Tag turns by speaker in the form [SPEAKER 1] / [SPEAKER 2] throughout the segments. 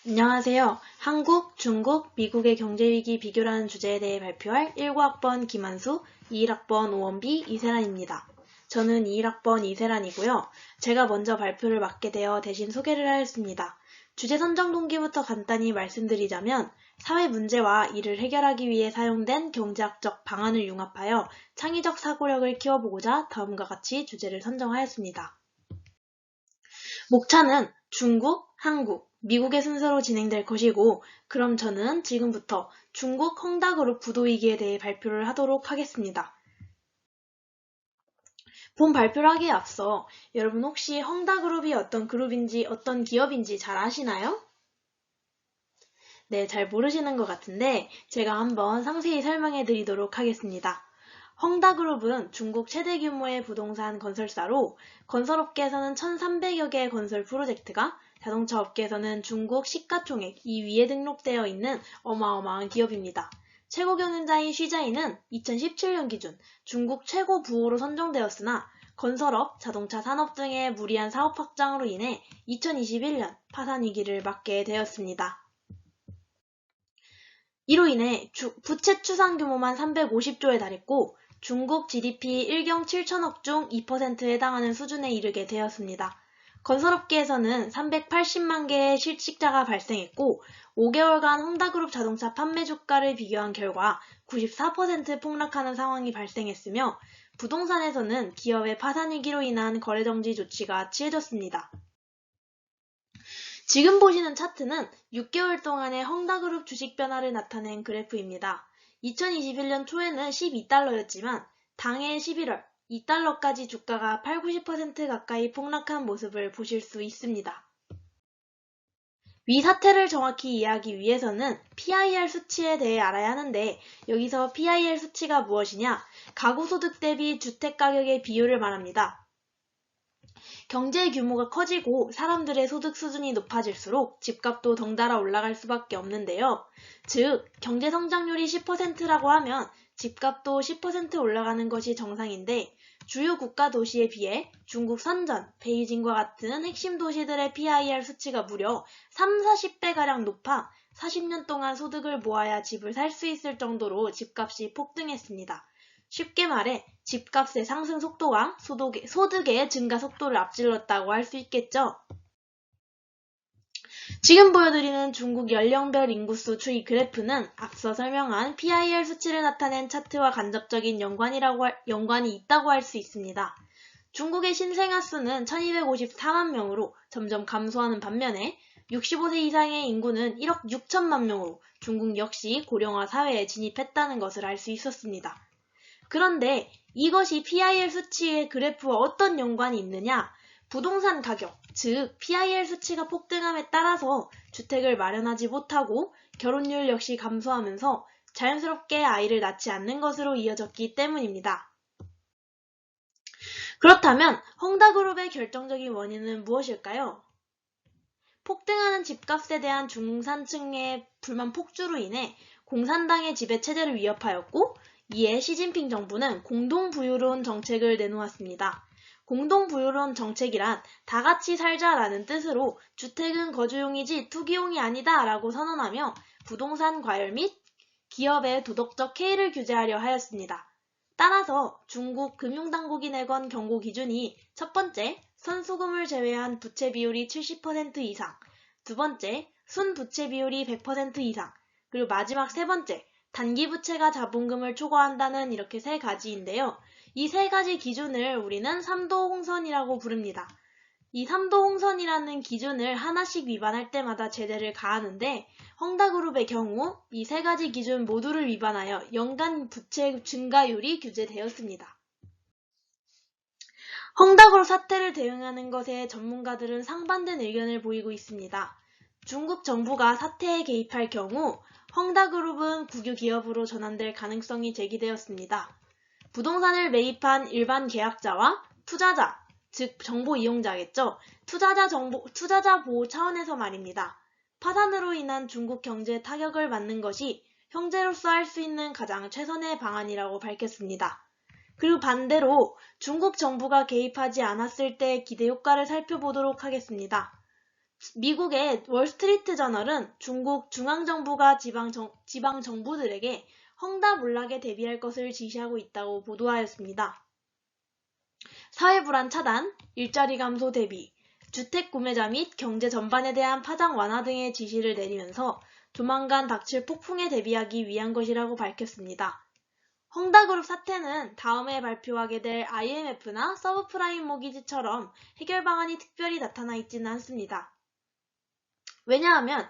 [SPEAKER 1] 안녕하세요. 한국, 중국, 미국의 경제위기 비교라는 주제에 대해 발표할 19학번 김한수, 21학번 오원비, 이세란입니다. 저는 21학번 이세란이고요. 제가 먼저 발표를 맡게 되어 대신 소개를 하였습니다. 주제 선정 동기부터 간단히 말씀드리자면 사회 문제와 이를 해결하기 위해 사용된 경제학적 방안을 융합하여 창의적 사고력을 키워보고자 다음과 같이 주제를 선정하였습니다. 목차는 중국, 한국, 미국의 순서로 진행될 것이고 그럼 저는 지금부터 중국 헝다그룹 부도위기에 대해 발표를 하도록 하겠습니다. 본 발표를 하기에 앞서 여러분 혹시 헝다그룹이 어떤 그룹인지 어떤 기업인지 잘 아시나요? 네, 잘 모르시는 것 같은데 제가 한번 상세히 설명해 드리도록 하겠습니다. 헝다그룹은 중국 최대 규모의 부동산 건설사로 건설업계에서는 1,300여 개의 건설 프로젝트가 자동차 업계에서는 중국 시가총액 2위에 등록되어 있는 어마어마한 기업입니다. 최고 경영자인 쉬자이는 2017년 기준 중국 최고 부호로 선정되었으나 건설업, 자동차 산업 등의 무리한 사업 확장으로 인해 2021년 파산 위기를 맞게 되었습니다. 이로 인해 부채 추산 규모만 350조에 달했고 중국 GDP 1경 7천억 중 2%에 해당하는 수준에 이르게 되었습니다. 건설업계에서는 380만 개의 실직자가 발생했고 5개월간 헝다그룹 자동차 판매 주가를 비교한 결과 94% 폭락하는 상황이 발생했으며 부동산에서는 기업의 파산 위기로 인한 거래정지 조치가 취해졌습니다. 지금 보시는 차트는 6개월 동안의 헝다그룹 주식 변화를 나타낸 그래프입니다. 2021년 초에는 12달러였지만 당해 11월 2달러까지 주가가 80~90% 가까이 폭락한 모습을 보실 수 있습니다. 위 사태를 정확히 이해하기 위해서는 PIR 수치에 대해 알아야 하는데 여기서 PIR 수치가 무엇이냐? 가구소득 대비 주택가격의 비율을 말합니다. 경제 규모가 커지고 사람들의 소득 수준이 높아질수록 집값도 덩달아 올라갈 수밖에 없는데요. 즉, 경제 성장률이 10%라고 하면 집값도 10% 올라가는 것이 정상인데 주요 국가 도시에 비해 중국 선전, 베이징과 같은 핵심 도시들의 PIR 수치가 무려 30~40배가량 높아 40년 동안 소득을 모아야 집을 살 수 있을 정도로 집값이 폭등했습니다. 쉽게 말해 집값의 상승 속도가 소득의 증가 속도를 앞질렀다고 할 수 있겠죠. 지금 보여드리는 중국 연령별 인구수 추이 그래프는 앞서 설명한 PIR 수치를 나타낸 차트와 간접적인 연관이 있다고 할 수 있습니다. 중국의 신생아 수는 1254만 명으로 점점 감소하는 반면에 65세 이상의 인구는 1억 6천만 명으로 중국 역시 고령화 사회에 진입했다는 것을 알 수 있었습니다. 그런데 이것이 PIR 수치의 그래프와 어떤 연관이 있느냐? 부동산 가격, 즉 PIR 수치가 폭등함에 따라서 주택을 마련하지 못하고 결혼율 역시 감소하면서 자연스럽게 아이를 낳지 않는 것으로 이어졌기 때문입니다. 그렇다면 헝다그룹의 결정적인 원인은 무엇일까요? 폭등하는 집값에 대한 중산층의 불만 폭주로 인해 공산당의 지배체제를 위협하였고 이에 시진핑 정부는 공동부유론 정책을 내놓았습니다. 공동부유론 정책이란 다같이 살자라는 뜻으로 주택은 거주용이지 투기용이 아니다 라고 선언하며 부동산 과열 및 기업의 도덕적 해이를 규제하려 하였습니다. 따라서 중국 금융당국이 내건 경고 기준이 첫 번째, 선수금을 제외한 부채 비율이 70% 이상, 두 번째, 순부채 비율이 100% 이상, 그리고 마지막 세 번째, 단기 부채가 자본금을 초과한다는 이렇게 세 가지인데요. 이 세 가지 기준을 우리는 3도 홍선이라고 부릅니다. 이 3도 홍선이라는 기준을 하나씩 위반할 때마다 제재를 가하는데 헝다그룹의 경우 이 세 가지 기준 모두를 위반하여 연간 부채 증가율이 규제되었습니다. 헝다그룹 사태를 대응하는 것에 전문가들은 상반된 의견을 보이고 있습니다. 중국 정부가 사태에 개입할 경우 헝다그룹은 국유 기업으로 전환될 가능성이 제기되었습니다. 부동산을 매입한 일반 계약자와 투자자, 즉 정보 이용자겠죠. 투자자 보호 차원에서 말입니다. 파산으로 인한 중국 경제에 타격을 받는 것이 형제로서 할 수 있는 가장 최선의 방안이라고 밝혔습니다. 그리고 반대로 중국 정부가 개입하지 않았을 때의 기대 효과를 살펴보도록 하겠습니다. 미국의 월스트리트 저널은 중국 중앙정부가 지방 정부들에게 헝다몰락에 대비할 것을 지시하고 있다고 보도하였습니다. 사회불안 차단, 일자리 감소 대비, 주택 구매자 및 경제 전반에 대한 파장 완화 등의 지시를 내리면서 조만간 닥칠 폭풍에 대비하기 위한 것이라고 밝혔습니다. 헝다그룹 사태는 다음에 발표하게 될 IMF나 서브프라임 모기지처럼 해결 방안이 특별히 나타나 있지는 않습니다. 왜냐하면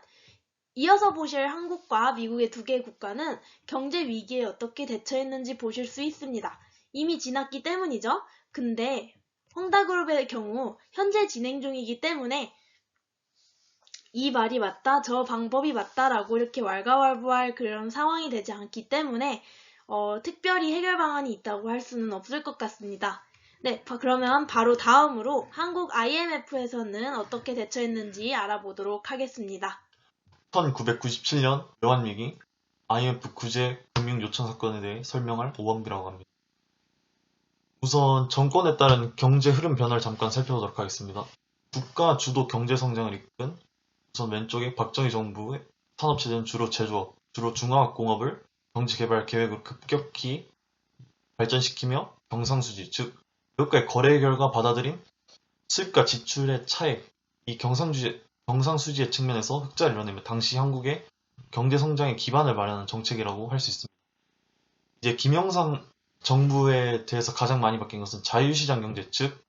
[SPEAKER 1] 이어서 보실 한국과 미국의 두 개의 국가는 경제 위기에 어떻게 대처했는지 보실 수 있습니다. 이미 지났기 때문이죠. 근데 헝다그룹의 경우 현재 진행 중이기 때문에 이 말이 맞다, 저 방법이 맞다라고 이렇게 왈가왈부할 그런 상황이 되지 않기 때문에 특별히 해결 방안이 있다고 할 수는 없을 것 같습니다. 네, 그러면 바로 다음으로 한국 IMF에서는 어떻게 대처했는지 알아보도록 하겠습니다.
[SPEAKER 2] 1997년 외환위기 IMF 구제 금융 요청 사건에 대해 설명할 오원비라고 합니다. 우선 정권에 따른 경제 흐름 변화를 잠깐 살펴보도록 하겠습니다. 국가 주도 경제 성장을 이끈 우선 왼쪽에 박정희 정부의 산업체제는 주로 제조업, 주로 중화학공업을 경제개발 계획으로 급격히 발전시키며 경상수지, 즉 외국과의 거래 결과 받아들인 수입과 지출의 차액, 이 경상수지의 측면에서 흑자를 이뤄내며 당시 한국의 경제성장의 기반을 마련한 정책이라고 할 수 있습니다. 이제 김영삼 정부에 대해서 가장 많이 바뀐 것은 자유시장 경제, 즉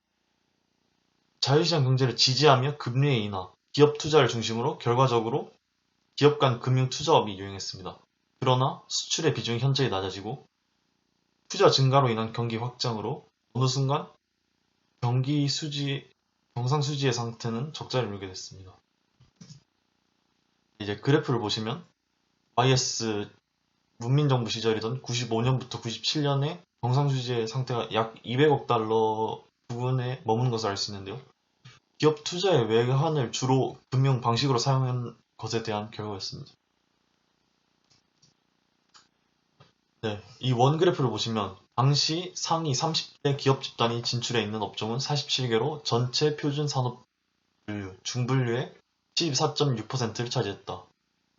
[SPEAKER 2] 자유시장 경제를 지지하며 금리의 인하, 기업 투자를 중심으로 결과적으로 기업 간 금융 투자업이 유행했습니다. 그러나 수출의 비중이 현저히 낮아지고 투자 증가로 인한 경기 확장으로 어느 순간 경상수지의 상태는 적자를 이루게 됐습니다. 이제 그래프를 보시면 YS 문민정부 시절이던 95년부터 97년에 경상수지의 상태가 약 200억 달러 부근에 머무는 것을 알 수 있는데요. 기업 투자의 외환을 주로 금융 방식으로 사용한 것에 대한 결과였습니다. 네, 이 원 그래프를 보시면 당시 상위 30대 기업 집단이 진출해 있는 업종은 47개로 전체 표준 산업 분류, 중분류의 14.6%를 차지했다.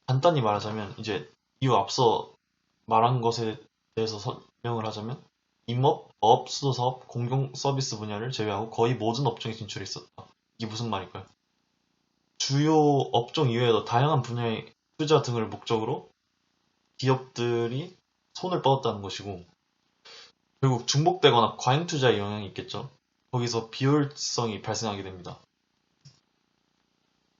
[SPEAKER 2] 간단히 말하자면 이제 이후 앞서 말한 것에 대해서 설명을 하자면 임업, 어업, 수도사업, 공공서비스 분야를 제외하고 거의 모든 업종에 진출해 있었다. 이게 무슨 말일까요? 주요 업종 이외에도 다양한 분야의 투자 등을 목적으로 기업들이 손을 뻗었다는 것이고 결국 중복되거나 과잉 투자의 영향이 있겠죠. 거기서 비효율성이 발생하게 됩니다.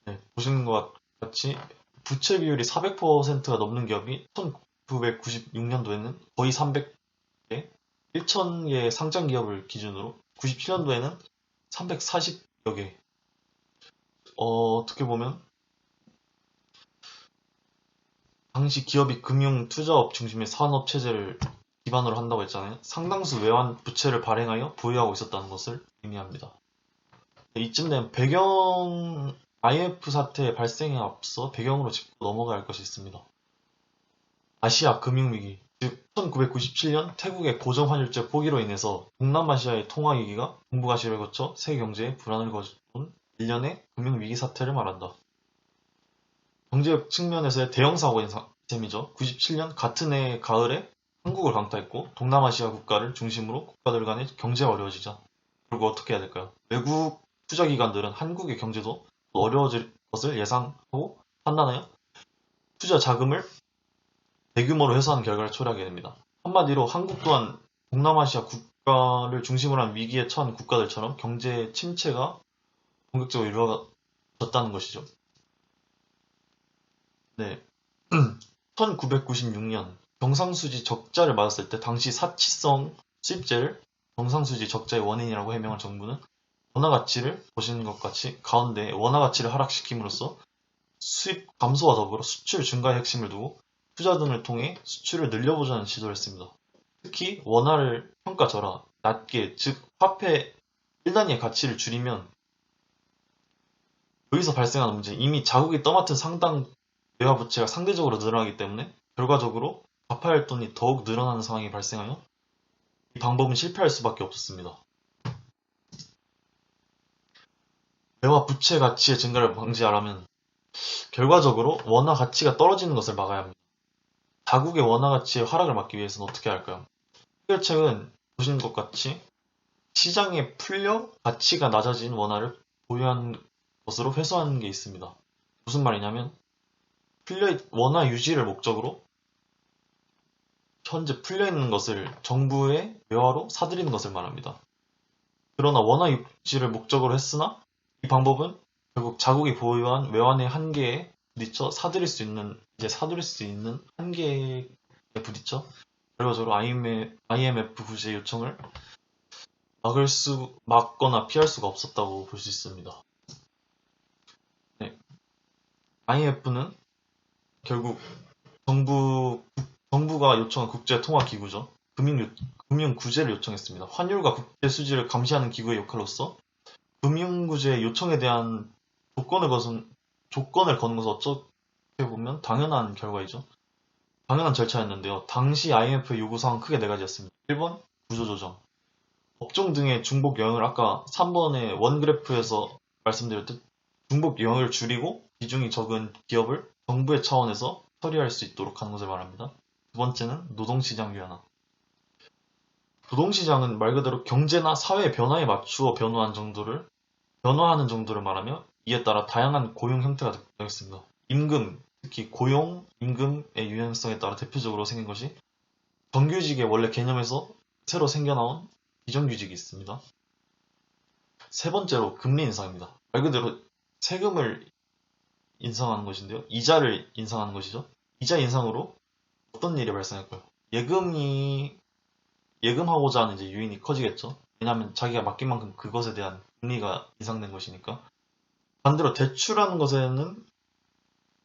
[SPEAKER 2] 네, 보시는 것 같이 부채 비율이 400%가 넘는 기업이 1996년도에는 거의 300개, 1000개 상장 기업을 기준으로 97년도에는 340여 개. 어떻게 보면 당시 기업이 금융 투자업 중심의 산업 체제를 기반으로 한다고 했잖아요. 상당수 외환 부채를 발행하여 보유하고 있었다는 것을 의미합니다. 이쯤 되면 배경 IMF 사태 발생에 앞서 배경으로 짚고 넘어가야 할 것이 있습니다. 아시아 금융위기, 즉 1997년 태국의 고정환율제 포기로 인해서 동남아시아의 통화위기가 동북아시아를 거쳐 세계 경제에 불안을 거둔 일련의 금융위기 사태를 말한다. 경제적 측면에서의 대형 사고인 셈이죠. 97년 같은 해 가을에 한국을 강타했고 동남아시아 국가를 중심으로 국가들 간의 경제가 어려워지자 결국 어떻게 해야 될까요? 외국 투자기관들은 한국의 경제도 어려워질 것을 예상하고 판단하여 투자 자금을 대규모로 회수하는 결과를 초래하게 됩니다. 한마디로 한국 또한 동남아시아 국가를 중심으로 한 위기에 처한 국가들처럼 경제 침체가 본격적으로 이루어졌다는 것이죠. 네. 1996년 경상수지 적자를 맞았을 때 당시 사치성 수입제를 경상수지 적자의 원인이라고 해명한 정부는 원화 가치를 보시는 것 같이 가운데 원화 가치를 하락시킴으로써 수입 감소와 더불어 수출 증가의 핵심을 두고 투자 등을 통해 수출을 늘려보자는 시도를 했습니다. 특히 원화를 평가절하, 낮게, 즉 화폐 1단위의 가치를 줄이면 여기서 발생하는 문제, 이미 자국이 떠맡은 상당 외화 부채가 상대적으로 늘어나기 때문에 결과적으로 갚아야 할 돈이 더욱 늘어나는 상황이 발생하여 이 방법은 실패할 수밖에 없었습니다. 외화 부채 가치의 증가를 방지하려면 결과적으로 원화 가치가 떨어지는 것을 막아야 합니다. 자국의 원화 가치의 하락을 막기 위해서는 어떻게 할까요? 해결책은 보시는 것 같이 시장에 풀려 가치가 낮아진 원화를 보유한 것으로 회수하는 게 있습니다. 무슨 말이냐면 원화 유지를 목적으로 현재 풀려있는 것을 정부의 외화로 사들이는 것을 말합니다. 그러나 원화 유지를 목적으로 했으나 이 방법은 결국 자국이 보유한 외환의 한계에 부딪혀 사들일 수 있는 한계에 부딪혀 결과적으로 IMF 구제 요청을 막거나 피할 수가 없었다고 볼 수 있습니다. 네. IMF는 결국 정부가 요청한 국제통화기구죠. 금융구제를 요청했습니다. 환율과 국제 수지를 감시하는 기구의 역할로서 금융구제 요청에 대한 조건을 거는 것은 어떻게 보면 당연한 결과이죠. 당연한 절차였는데요. 당시 IMF의 요구사항은 크게 네 가지였습니다. 1번, 구조조정. 업종 등의 중복 영역을 아까 3번의 원그래프에서 말씀드렸듯 중복 영역을 줄이고 비중이 적은 기업을 정부의 차원에서 처리할 수 있도록 하는 것을 말합니다. 두 번째는 노동시장 유연화. 노동시장은 말 그대로 경제나 사회의 변화에 맞추어 변화하는 정도를 말하며 이에 따라 다양한 고용 형태가 되겠습니다. 임금, 특히 고용, 임금의 유연성에 따라 대표적으로 생긴 것이 정규직의 원래 개념에서 새로 생겨나온 비정규직이 있습니다. 세 번째로 금리 인상입니다. 말 그대로 세금을 인상하는 것인데요. 이자를 인상하는 것이죠. 이자 인상으로 어떤 일이 발생할까요? 예금하고자 하는 이제 유인이 커지겠죠. 왜냐하면 자기가 맡긴 만큼 그것에 대한 금리가 인상된 것이니까. 반대로 대출하는 것에는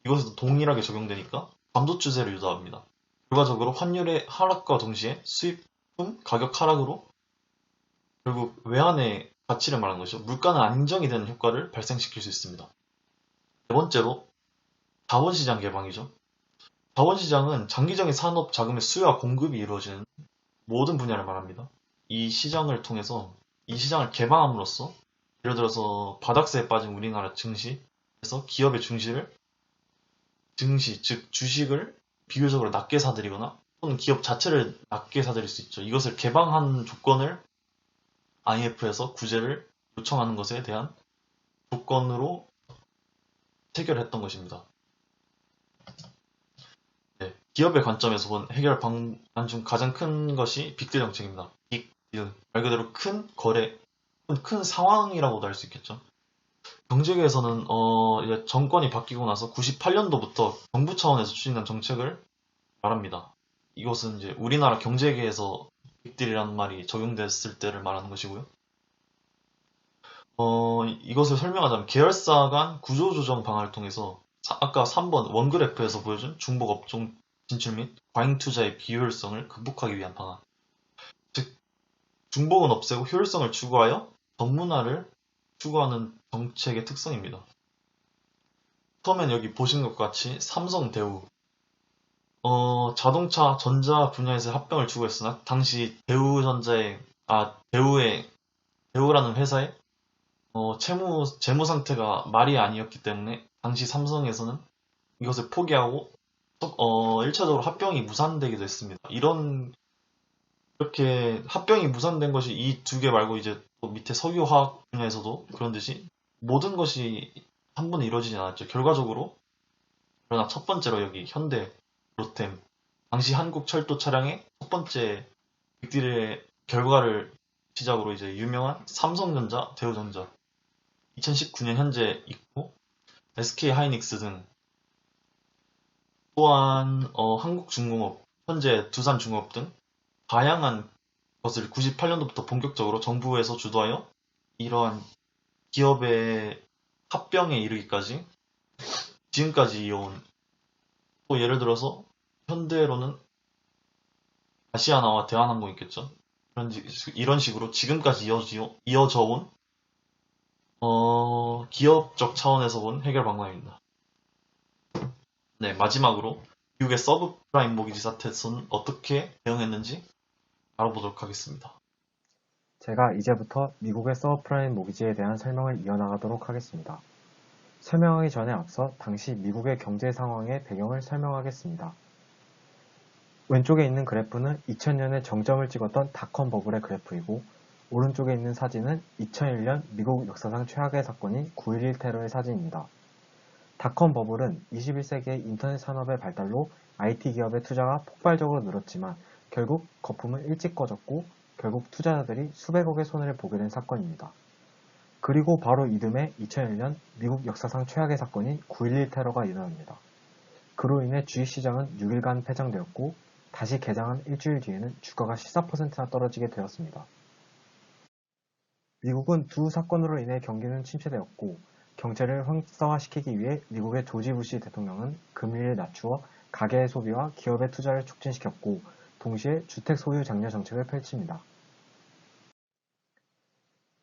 [SPEAKER 2] 이것에도 동일하게 적용되니까 감소 추세를 유도합니다. 결과적으로 환율의 하락과 동시에 수입품 가격 하락으로 결국 외환의 가치를 말하는 것이죠. 물가는 안정이 되는 효과를 발생시킬 수 있습니다. 네 번째로 자본시장 개방이죠. 자본시장은 장기적인 산업 자금의 수요와 공급이 이루어지는 모든 분야를 말합니다. 이 시장을 개방함으로써 예를 들어서 바닥세에 빠진 우리나라 증시에서 기업의 즉 주식을 비교적으로 낮게 사들이거나 또는 기업 자체를 낮게 사들일 수 있죠. 이것을 개방한 조건을 IMF에서 구제를 요청하는 것에 대한 조건으로 체결했던 것입니다. 네, 기업의 관점에서 본 해결 방안 중 가장 큰 것이 빅딜 정책입니다. 빅딜, 말 그대로 큰 거래, 큰 상황이라고도 할 수 있겠죠. 경제계에서는 이제 정권이 바뀌고 나서 98년도부터 정부 차원에서 추진한 정책을 말합니다. 이것은 이제 우리나라 경제계에서 빅딜이라는 말이 적용됐을 때를 말하는 것이고요. 이것을 설명하자면 계열사 간 구조조정 방안을 통해서 아까 3번 원그래프에서 보여준 중복 업종 진출 및 과잉 투자의 비효율성을 극복하기 위한 방안. 즉, 중복은 없애고 효율성을 추구하여 전문화를 추구하는 정책의 특성입니다. 처음엔 여기 보신 것 같이 삼성, 대우, 자동차, 전자 분야에서 합병을 추구했으나 당시 대우라는 회사의 재무 상태가 말이 아니었기 때문에 당시 삼성에서는 이것을 포기하고 1차적으로 합병이 무산되기도 했습니다. 이렇게 합병이 무산된 것이 이 두 개 말고 이제 또 밑에 석유화학 분야에서도 그런 듯이 모든 것이 한 번에 이루어지진 않았죠. 결과적으로 그러나 첫 번째로 여기 현대, 로템, 당시 한국 철도 차량의 첫 번째 빅딜의 결과를 시작으로 이제 유명한 삼성전자, 대우전자 2019년 현재 있고 SK 하이닉스 등 또한 한국중공업, 현재 두산중공업 등 다양한 것을 98년도부터 본격적으로 정부에서 주도하여 이러한 기업의 합병에 이르기까지 지금까지 이어온 또 예를 들어서 현대로는 아시아나와 대한항공 있겠죠. 이런 식으로 지금까지 이어져 온 기업적 차원에서 본 해결 방법입니다. 네, 마지막으로 미국의 서브프라임 모기지 사태에서는 어떻게 대응했는지 알아보도록 하겠습니다.
[SPEAKER 3] 제가 이제부터 미국의 서브프라임 모기지에 대한 설명을 이어나가도록 하겠습니다. 설명하기 전에 앞서 당시 미국의 경제 상황의 배경을 설명하겠습니다. 왼쪽에 있는 그래프는 2000년에 정점을 찍었던 닷컴 버블의 그래프이고, 오른쪽에 있는 사진은 2001년 미국 역사상 최악의 사건인 9.11 테러의 사진입니다. 닷컴 버블은 21세기의 인터넷 산업의 발달로 IT 기업의 투자가 폭발적으로 늘었지만 결국 거품은 일찍 꺼졌고 결국 투자자들이 수백억의 손해를 보게 된 사건입니다. 그리고 바로 이듬해 2001년 미국 역사상 최악의 사건인 9.11 테러가 일어납니다. 그로 인해 주식시장은 6일간 폐장되었고 다시 개장한 일주일 뒤에는 주가가 14%나 떨어지게 되었습니다. 미국은 두 사건으로 인해 경기는 침체되었고 경제를 활성화시키기 위해 미국의 조지 부시 대통령은 금리를 낮추어 가계의 소비와 기업의 투자를 촉진시켰고 동시에 주택 소유 장려 정책을 펼칩니다.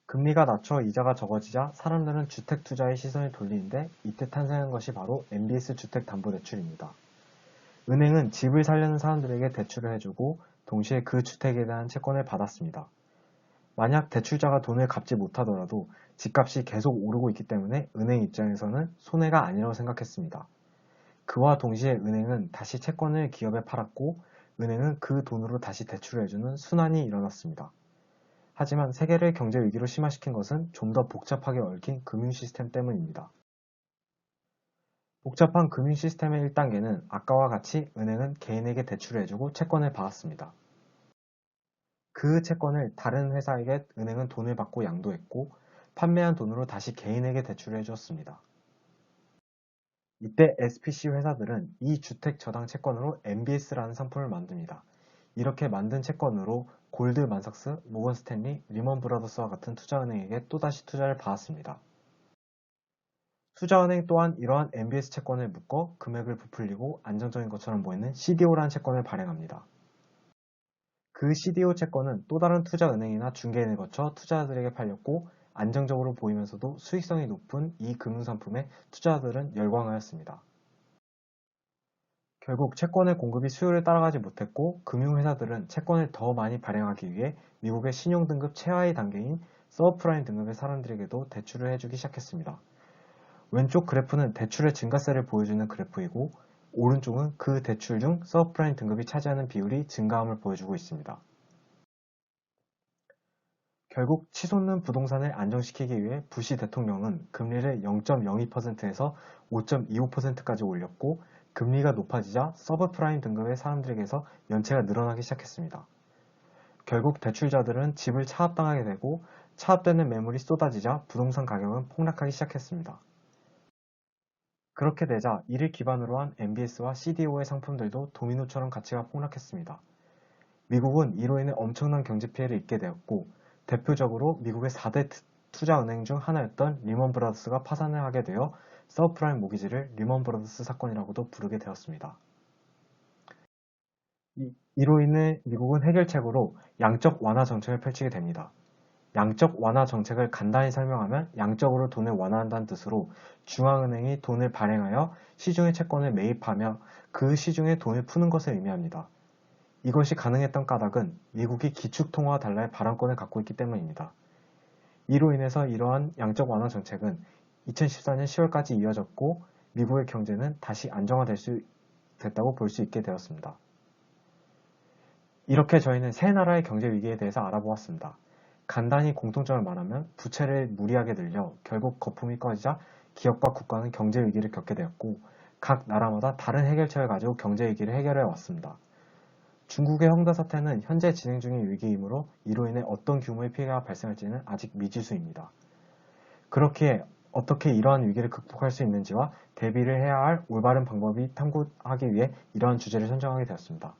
[SPEAKER 3] 금리가 낮춰 이자가 적어지자 사람들은 주택 투자에 시선을 돌리는데 이때 탄생한 것이 바로 MBS 주택담보대출입니다. 은행은 집을 살려는 사람들에게 대출을 해주고 동시에 그 주택에 대한 채권을 받았습니다. 만약 대출자가 돈을 갚지 못하더라도 집값이 계속 오르고 있기 때문에 은행 입장에서는 손해가 아니라고 생각했습니다. 그와 동시에 은행은 다시 채권을 기업에 팔았고 은행은 그 돈으로 다시 대출을 해주는 순환이 일어났습니다. 하지만 세계를 경제 위기로 심화시킨 것은 좀 더 복잡하게 얽힌 금융 시스템 때문입니다. 복잡한 금융 시스템의 1단계는 아까와 같이 은행은 개인에게 대출을 해주고 채권을 받았습니다. 그 채권을 다른 회사에게 은행은 돈을 받고 양도했고 판매한 돈으로 다시 개인에게 대출을 해주었습니다. 이때 SPC 회사들은 이 주택 저당 채권으로 MBS라는 상품을 만듭니다. 이렇게 만든 채권으로 골드만삭스, 모건 스탠리, 리먼 브라더스와 같은 투자은행에게 또다시 투자를 받았습니다. 투자은행 또한 이러한 MBS 채권을 묶어 금액을 부풀리고 안정적인 것처럼 보이는 CDO라는 채권을 발행합니다. 그 CDO 채권은 또 다른 투자은행이나 중개인을 거쳐 투자자들에게 팔렸고 안정적으로 보이면서도 수익성이 높은 이 금융상품에 투자자들은 열광하였습니다. 결국 채권의 공급이 수요를 따라가지 못했고 금융회사들은 채권을 더 많이 발행하기 위해 미국의 신용등급 최하위 단계인 서브프라임 등급의 사람들에게도 대출을 해주기 시작했습니다. 왼쪽 그래프는 대출의 증가세를 보여주는 그래프이고 오른쪽은 그 대출 중 서브프라임 등급이 차지하는 비율이 증가함을 보여주고 있습니다. 결국 치솟는 부동산을 안정시키기 위해 부시 대통령은 금리를 0.02%에서 5.25%까지 올렸고 금리가 높아지자 서브프라임 등급의 사람들에게서 연체가 늘어나기 시작했습니다. 결국 대출자들은 집을 차압당하게 되고 차압되는 매물이 쏟아지자 부동산 가격은 폭락하기 시작했습니다. 그렇게 되자 이를 기반으로 한 MBS와 CDO의 상품들도 도미노처럼 가치가 폭락했습니다. 미국은 이로 인해 엄청난 경제 피해를 입게 되었고 대표적으로 미국의 4대 투자은행 중 하나였던 리먼 브라더스가 파산을 하게 되어 서브프라임 모기지를 리먼 브라더스 사건이라고도 부르게 되었습니다. 이로 인해 미국은 해결책으로 양적 완화 정책을 펼치게 됩니다. 양적 완화 정책을 간단히 설명하면 양적으로 돈을 완화한다는 뜻으로 중앙은행이 돈을 발행하여 시중의 채권을 매입하며 그 시중에 돈을 푸는 것을 의미합니다. 이것이 가능했던 까닭은 미국이 기축통화 달러의 발행권을 갖고 있기 때문입니다. 이로 인해서 이러한 양적 완화 정책은 2014년 10월까지 이어졌고 미국의 경제는 다시 안정화됐다고 볼 수 있게 되었습니다. 이렇게 저희는 세 나라의 경제 위기에 대해서 알아보았습니다. 간단히 공통점을 말하면 부채를 무리하게 늘려 결국 거품이 꺼지자 기업과 국가는 경제 위기를 겪게 되었고 각 나라마다 다른 해결책을 가지고 경제 위기를 해결해 왔습니다. 중국의 헝다 사태는 현재 진행 중인 위기이므로 이로 인해 어떤 규모의 피해가 발생할지는 아직 미지수입니다. 그렇기에 어떻게 이러한 위기를 극복할 수 있는지와 대비를 해야 할 올바른 방법이 탐구하기 위해 이러한 주제를 선정하게 되었습니다.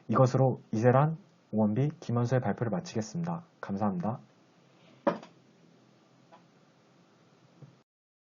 [SPEAKER 3] 이것으로 이세란, 오원비, 김원수의 발표를 마치겠습니다. 감사합니다.